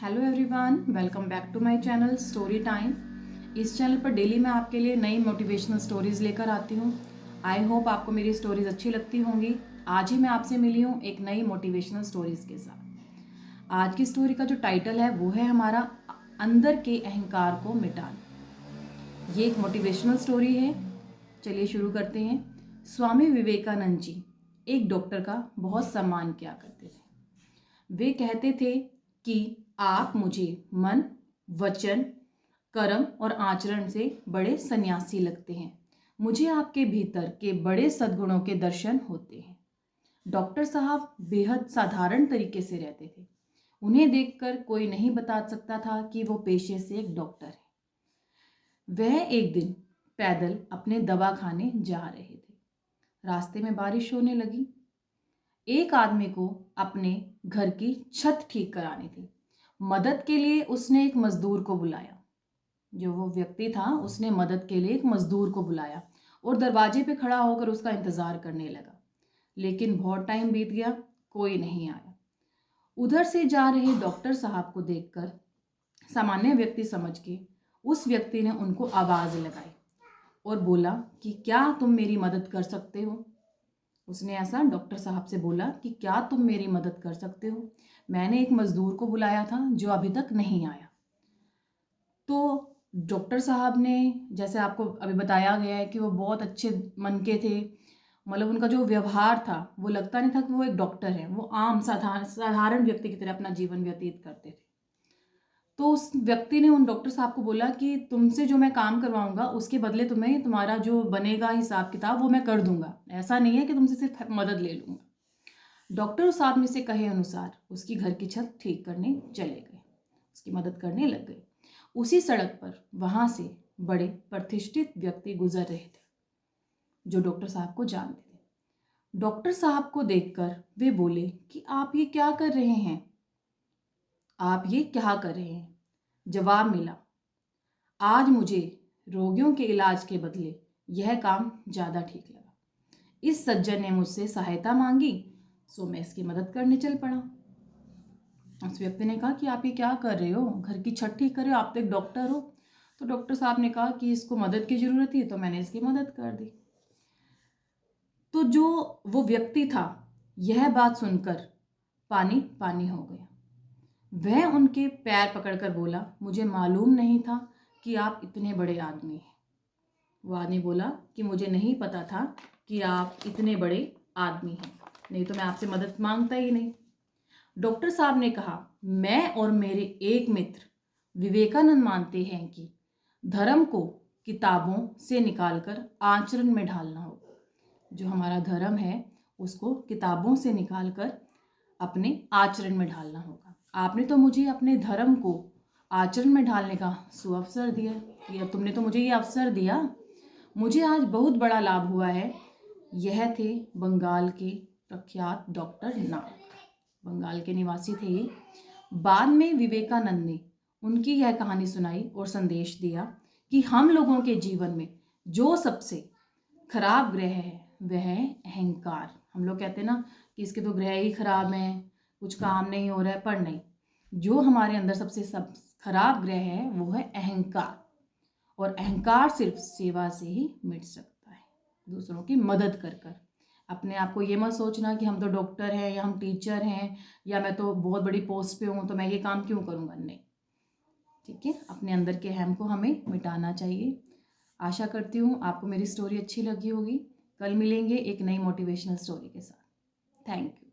Hello everyone, welcome back to my channel story time. इस चैनल पर डेली मैं आपके लिए नई मोटिवेशनल स्टोरीज़ लेकर आती हूँ। आई होप आपको मेरी स्टोरीज़ अच्छी लगती होंगी। आज ही मैं आपसे मिली हूँ एक नई मोटिवेशनल स्टोरीज़ के साथ। आज की स्टोरी का जो टाइटल है वो है हमारा अंदर के अहंकार को मिटाना। ये एक मोटिवेशनल स्टोरी है। चलिए शुरू करते हैं। स्वामी विवेकानंद जी एक डॉक्टर का बहुत सम्मान किया करते थे। वे कहते थे कि आप मुझे मन, वचन, कर्म और आचरण से बड़े सन्यासी लगते हैं। मुझे आपके भीतर के बड़े सद्गुणों के दर्शन होते हैं। डॉक्टर साहब बेहद साधारण तरीके से रहते थे। उन्हें देखकर कोई नहीं बता सकता था कि वो पेशे से एक डॉक्टर है। वह एक दिन पैदल अपने दवा खाने जा रहे थे। रास्ते में बारिश होने लगी। एक आदमी को अपने घर की छत ठीक करानी थी। मदद के लिए उसने एक मजदूर को बुलाया। जो वो व्यक्ति था उसने मदद के लिए एक मजदूर को बुलाया और दरवाजे पे खड़ा होकर उसका इंतजार करने लगा। लेकिन बहुत टाइम बीत गया, कोई नहीं आया। उधर से जा रहे डॉक्टर साहब को देखकर सामान्य व्यक्ति समझ के उस व्यक्ति ने उनको आवाज लगाई और बोला कि क्या तुम मेरी मदद कर सकते हो। उसने ऐसा डॉक्टर साहब से बोला कि क्या तुम मेरी मदद कर सकते हो। मैंने एक मजदूर को बुलाया था जो अभी तक नहीं आया। तो डॉक्टर साहब ने, जैसे आपको अभी बताया गया है कि वो बहुत अच्छे मन के थे। मतलब उनका जो व्यवहार था वो लगता नहीं था कि वो एक डॉक्टर है। वो आम साधारण व्यक्ति की तरह अपना जीवन व्यतीत करते थे। तो उस व्यक्ति ने उन डॉक्टर साहब को बोला कि तुमसे जो मैं काम करवाऊंगा उसके बदले तुम्हें तुम्हारा जो बनेगा हिसाब किताब वो मैं कर दूंगा। ऐसा नहीं है कि तुमसे सिर्फ मदद ले लूंगा। डॉक्टर उस आदमी से कहे अनुसार उसकी घर की छत ठीक करने चले गए, उसकी मदद करने लग गए। उसी सड़क पर वहां से बड़े प्रतिष्ठित व्यक्ति गुजर रहे थे जो डॉक्टर साहब को जानते थे। डॉक्टर साहब को देखकर वे बोले कि आप ये क्या कर रहे हैं, आप ये क्या कर रहे हैं। जवाब मिला, आज मुझे रोगियों के इलाज के बदले यह काम ज़्यादा ठीक लगा। इस सज्जन ने मुझसे सहायता मांगी, सो मैं इसकी मदद करने चल पड़ा। उस व्यक्ति ने कहा कि आप ये क्या कर रहे हो, घर की छत ठीक कर रहे हो, आप तो एक डॉक्टर हो। तो डॉक्टर साहब ने कहा कि इसको मदद की ज़रूरत थी तो मैंने इसकी मदद कर दी। तो जो वो व्यक्ति था यह बात सुनकर पानी पानी हो गया। वह उनके पैर पकड़कर बोला, मुझे मालूम नहीं था कि आप इतने बड़े आदमी हैं। वो आदमी बोला कि मुझे नहीं पता था कि आप इतने बड़े आदमी हैं, नहीं तो मैं आपसे मदद मांगता ही नहीं। डॉक्टर साहब ने कहा, मैं और मेरे एक मित्र विवेकानंद मानते हैं कि धर्म को किताबों से निकालकर आचरण में ढालना होगा। जो हमारा धर्म है उसको किताबों से निकालकर अपने आचरण में ढालना होगा। आपने तो मुझे अपने धर्म को आचरण में ढालने का सुअवसर दिया कि तुमने तो मुझे ये अवसर दिया। मुझे आज बहुत बड़ा लाभ हुआ है। यह थे बंगाल के प्रख्यात डॉक्टर नाग। बंगाल के निवासी थे ये। बाद में विवेकानंद ने उनकी यह कहानी सुनाई और संदेश दिया कि हम लोगों के जीवन में जो सबसे खराब ग्रह है वह है अहंकार। हम लोग कहते हैं ना कि इसके तो ग्रह ही खराब हैं, कुछ काम नहीं हो रहा है, पर नहीं, जो हमारे अंदर सबसे खराब ग्रह है वो है अहंकार। और अहंकार सिर्फ सेवा से ही मिट सकता है, दूसरों की मदद कर कर। अपने आप को ये मत सोचना कि हम तो डॉक्टर हैं या हम टीचर हैं या मैं तो बहुत बड़ी पोस्ट पे हूँ तो मैं ये काम क्यों करूँगा। नहीं, ठीक है, अपने अंदर के अहम को हमें मिटाना चाहिए। आशा करती हूँ आपको मेरी स्टोरी अच्छी लगी होगी। कल मिलेंगे एक नई मोटिवेशनल स्टोरी के साथ। Thank you.